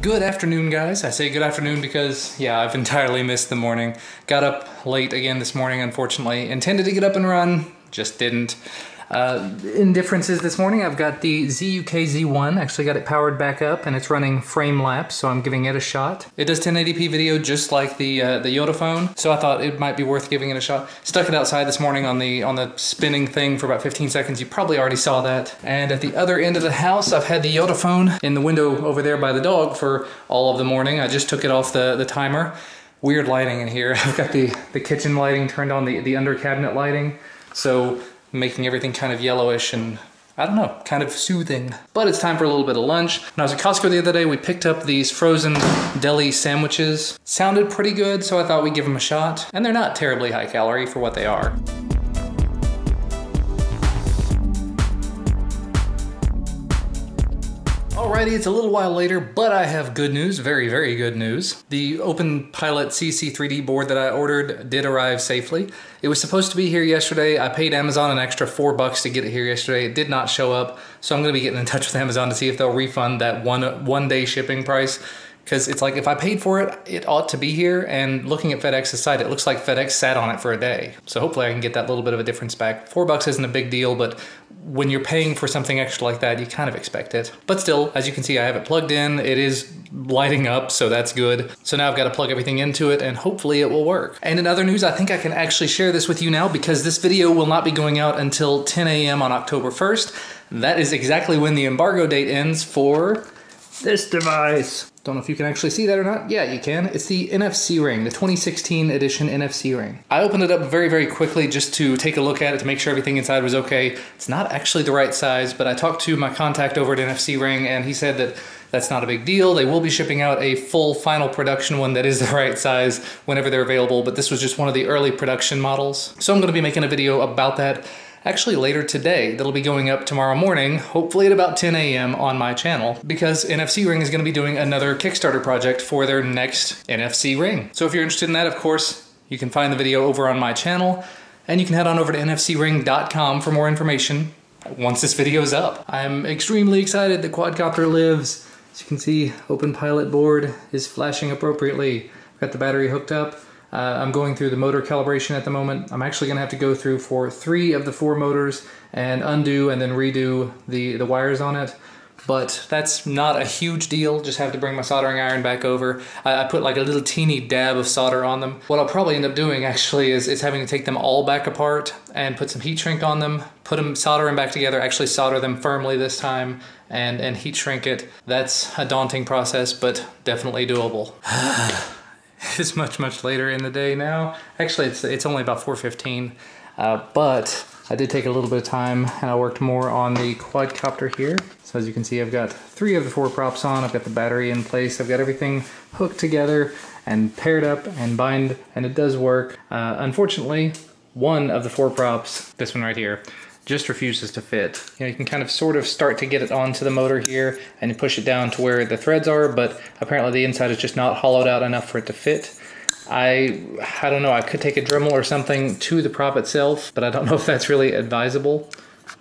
Good afternoon, guys. I say good afternoon because, yeah, I've entirely missed the morning. Got up late again this morning, unfortunately. Intended to get up and run, just didn't. In differences this morning, I've got the ZUK Z1, actually got it powered back up and it's running frame lapse, so I'm giving it a shot. It does 1080p video just like the Yoda phone, so I thought it might be worth giving it a shot. Stuck it outside this morning on the spinning thing for about 15 seconds. You probably already saw that. And at the other end of the house, I've had the Yoda phone in the window over there by the dog for all of the morning. I just took it off the timer. Weird lighting in here. I've got the kitchen lighting turned on, the under cabinet lighting, so making everything kind of yellowish and, I don't know, kind of soothing. But it's time for a little bit of lunch. When I was at Costco the other day, we picked up these frozen deli sandwiches. Sounded pretty good, so I thought we'd give them a shot. And they're not terribly high calorie for what they are. Alrighty, it's a little while later, but I have good news, very, very good news. The Open Pilot CC3D board that I ordered did arrive safely. It was supposed to be here yesterday. I paid Amazon an extra $4 to get it here yesterday. It did not show up, so I'm gonna be getting in touch with Amazon to see if they'll refund that one day shipping price. Because it's like, if I paid for it, it ought to be here, and looking at FedEx's site, it looks like FedEx sat on it for a day. So hopefully I can get that little bit of a difference back. $4 isn't a big deal, but when you're paying for something extra like that, you kind of expect it. But still, as you can see, I have it plugged in. It is lighting up, so that's good. So now I've got to plug everything into it, and hopefully it will work. And in other news, I think I can actually share this with you now, because this video will not be going out until 10 a.m. on October 1st. That is exactly when the embargo date ends for this device. Don't know if you can actually see that or not. Yeah, you can. It's the NFC ring, the 2016 edition NFC ring. I opened it up very, very quickly just to take a look at it to make sure everything inside was okay. It's not actually the right size, but I talked to my contact over at NFC Ring and he said that that's not a big deal. They will be shipping out a full final production one that is the right size whenever they're available, but this was just one of the early production models. So I'm gonna be making a video about that actually later today. That'll be going up tomorrow morning, hopefully at about 10 a.m. on my channel, because NFC Ring is going to be doing another Kickstarter project for their next NFC ring. So if you're interested in that, of course, you can find the video over on my channel, and you can head on over to nfcring.com for more information once this video is up. I'm extremely excited that Quadcopter lives. As you can see, Open Pilot board is flashing appropriately. I've got the battery hooked up. I'm going through the motor calibration at the moment. I'm actually going to have to go through for 3 of the 4 motors and undo and then redo the wires on it. But that's not a huge deal. Just have to bring my soldering iron back over. I put like a little teeny dab of solder on them. What I'll probably end up doing actually is having to take them all back apart and put some heat shrink on them, solder them back together, actually solder them firmly this time, and heat shrink it. That's a daunting process, but definitely doable. It's much, much later in the day now. Actually, it's only about 4:15, but I did take a little bit of time and I worked more on the quadcopter here. So as you can see, I've got 3 of the 4 props on. I've got the battery in place. I've got everything hooked together and paired up and bind, and it does work. Unfortunately, 1 of the 4 props, this one right here, just refuses to fit. You know, you can kind of sort of start to get it onto the motor here and you push it down to where the threads are, but apparently the inside is just not hollowed out enough for it to fit. I don't know, I could take a Dremel or something to the prop itself, but I don't know if that's really advisable.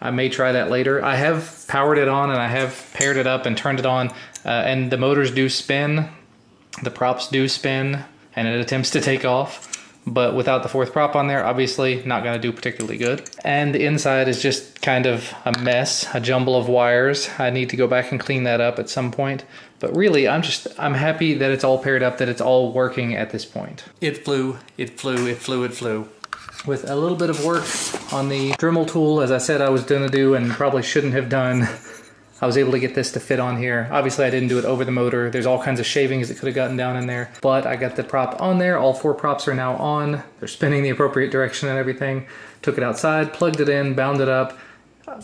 I may try that later. I have powered it on and I have paired it up and turned it on, and the motors do spin, the props do spin, and it attempts to take off. But without the 4th prop on there, obviously not gonna do particularly good. And the inside is just kind of a mess, a jumble of wires. I need to go back and clean that up at some point. But really, I'm happy that it's all paired up, that it's all working at this point. It flew, it flew, it flew, it flew. With a little bit of work on the Dremel tool, as I said I was gonna do and probably shouldn't have done, I was able to get this to fit on here. Obviously I didn't do it over the motor. There's all kinds of shavings that could have gotten down in there, but I got the prop on there. All 4 props are now on. They're spinning the appropriate direction and everything. Took it outside, plugged it in, bound it up.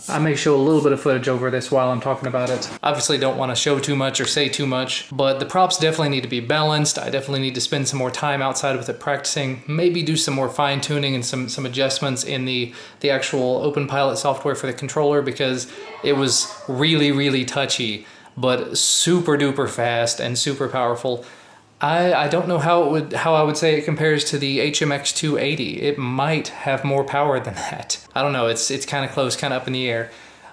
I may show a little bit of footage over this while I'm talking about it. Obviously don't want to show too much or say too much, but the props definitely need to be balanced. I definitely need to spend some more time outside with it practicing, maybe do some more fine tuning and some adjustments in the actual Open Pilot software for the controller, because it was really, really touchy, but super duper fast and super powerful. I don't know how I would say it compares to the HMX 280. It might have more power than that. I don't know, it's kind of close, kind of up in the air.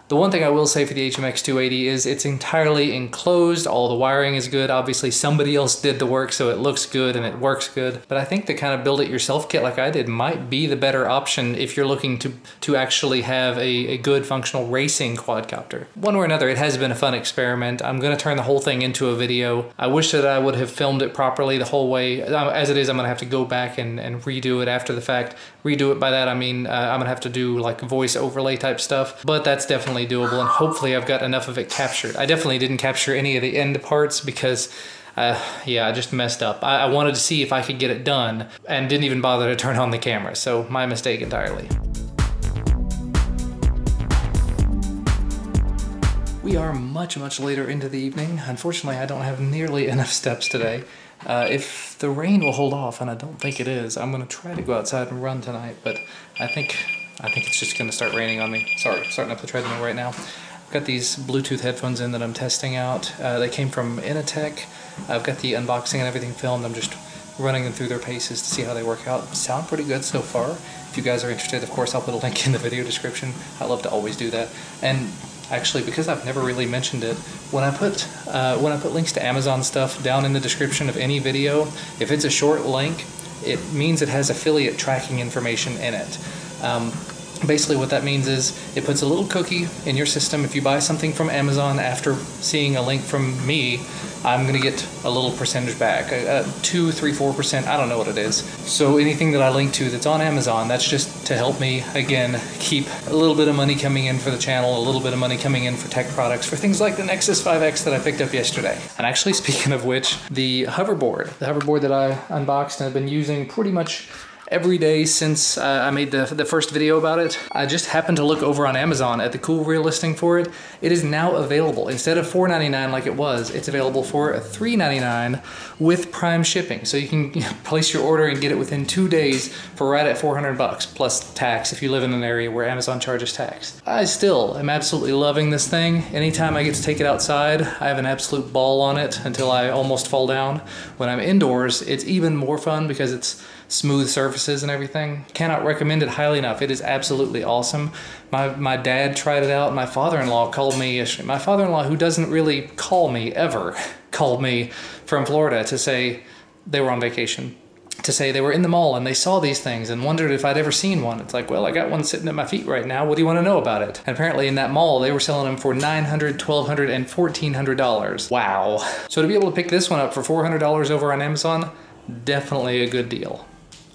The one thing I will say for the HMX 280 is it's entirely enclosed. All the wiring is good. Obviously somebody else did the work, so it looks good and it works good. But I think the kind of build it yourself kit like I did might be the better option if you're looking to actually have a good functional racing quadcopter. One way or another, it has been a fun experiment. I'm gonna turn the whole thing into a video. I wish that I would have filmed it properly the whole way. As it is, I'm gonna have to go back and redo it after the fact. Redo it by that, I mean, I'm gonna have to do like voice overlay type stuff, but that's definitely doable, and hopefully I've got enough of it captured. I definitely didn't capture any of the end parts because yeah, I just messed up. I wanted to see if I could get it done and didn't even bother to turn on the camera, so my mistake entirely. We are much later into the evening. Unfortunately, I don't have nearly enough steps today. If the rain will hold off, and I don't think it is, I'm gonna try to go outside and run tonight, but I think it's just gonna start raining on me. Sorry, starting up the treadmill right now. I've got these Bluetooth headphones in that I'm testing out. They came from Inatech. I've got the unboxing and everything filmed. I'm just running them through their paces to see how they work out. Sound pretty good so far. If you guys are interested, of course, I'll put a link in the video description. I love to always do that. And actually, because I've never really mentioned it, when I put links to Amazon stuff down in the description of any video, if it's a short link, it means it has affiliate tracking information in it. Basically what that means is it puts a little cookie in your system. If you buy something from Amazon after seeing a link from me, I'm gonna get a little percentage back, 2, 3, 4%, I don't know what it is. So anything that I link to that's on Amazon, that's just to help me, again, keep a little bit of money coming in for the channel, a little bit of money coming in for tech products, for things like the Nexus 5X that I picked up yesterday. And actually, speaking of which, the hoverboard that I unboxed and have been using pretty much every day since I made the first video about it. I just happened to look over on Amazon at the cool reel listing for it. It is now available. Instead of $4.99 like it was, it's available for $3.99 with Prime shipping. So you can place your order and get it within 2 days for right at $400 plus tax if you live in an area where Amazon charges tax. I still am absolutely loving this thing. Anytime I get to take it outside, I have an absolute ball on it until I almost fall down. When I'm indoors, it's even more fun because it's smooth surfaces and everything. Cannot recommend it highly enough. It is absolutely awesome. My dad tried it out. My father-in-law called me yesterday. My father-in-law, who doesn't really call me ever, called me from Florida to say they were on vacation, to say they were in the mall and they saw these things and wondered if I'd ever seen one. It's like, well, I got one sitting at my feet right now. What do you want to know about it? And apparently in that mall, they were selling them for $900, $1,200, and $1,400. Wow. So to be able to pick this one up for $400 over on Amazon, definitely a good deal.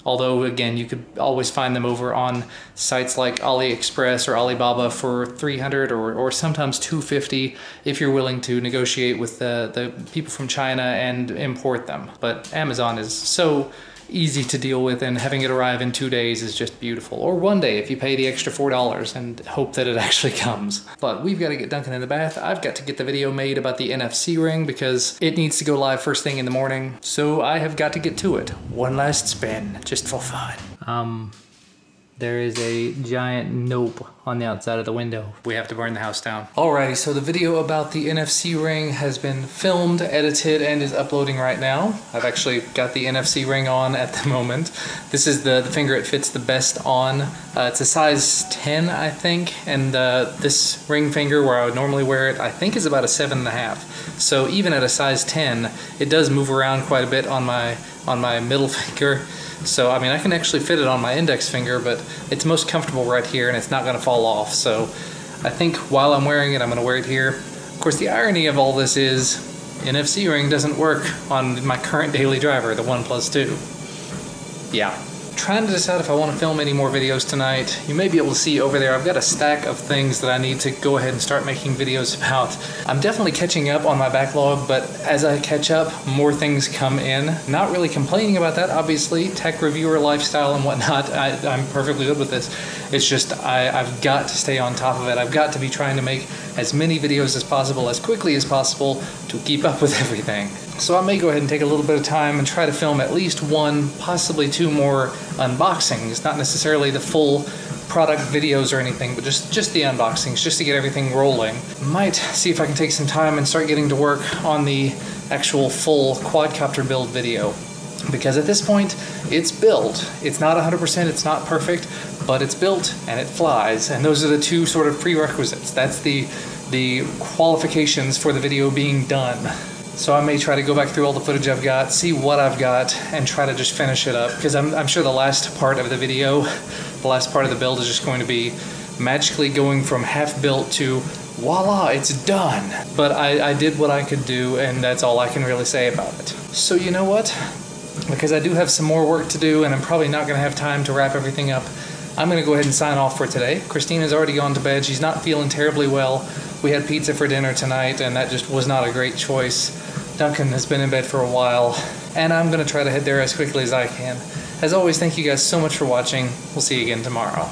Although, again, you could always find them over on sites like AliExpress or Alibaba for $300 or sometimes $250 if you're willing to negotiate with the people from China and import them. But Amazon is so easy to deal with, and having it arrive in 2 days is just beautiful. Or 1 day if you pay the extra $4 and hope that it actually comes. But we've got to get Duncan in the bath. I've got to get the video made about the NFC ring because it needs to go live first thing in the morning. So I have got to get to it. One last spin, just for fun. There is a giant nope on the outside of the window. We have to burn the house down. Alrighty, so the video about the NFC ring has been filmed, edited, and is uploading right now. I've actually got the NFC ring on at the moment. This is the finger it fits the best on. It's a size 10, I think, and this ring finger where I would normally wear it, I think is about a 7.5. So even at a size 10, it does move around quite a bit on my middle finger. So, I mean, I can actually fit it on my index finger, but it's most comfortable right here and it's not going to fall off. So I think while I'm wearing it, I'm going to wear it here. Of course, the irony of all this is NFC ring doesn't work on my current daily driver, the OnePlus 2. Yeah. Trying to decide if I want to film any more videos tonight. You may be able to see over there, I've got a stack of things that I need to go ahead and start making videos about. I'm definitely catching up on my backlog, but as I catch up, more things come in. Not really complaining about that, obviously. Tech reviewer lifestyle and whatnot, I'm perfectly good with this. It's just, I've got to stay on top of it. I've got to be trying to make as many videos as possible, as quickly as possible, to keep up with everything. So I may go ahead and take a little bit of time and try to film at least 1, possibly 2 more unboxings. Not necessarily the full product videos or anything, but just the unboxings, just to get everything rolling. Might see if I can take some time and start getting to work on the actual full quadcopter build video. Because at this point, it's built. It's not 100%, it's not perfect, but it's built and it flies, and those are the two sort of prerequisites. That's the qualifications for the video being done. So I may try to go back through all the footage I've got, see what I've got, and try to just finish it up, because I'm sure the last part of the video, the last part of the build is just going to be magically going from half built to voila, it's done. But I did what I could do, and that's all I can really say about it. So you know what? Because I do have some more work to do, and I'm probably not going to have time to wrap everything up, I'm going to go ahead and sign off for today. Christina's already gone to bed. She's not feeling terribly well. We had pizza for dinner tonight, and that just was not a great choice. Duncan has been in bed for a while, and I'm going to try to head there as quickly as I can. As always, thank you guys so much for watching. We'll see you again tomorrow.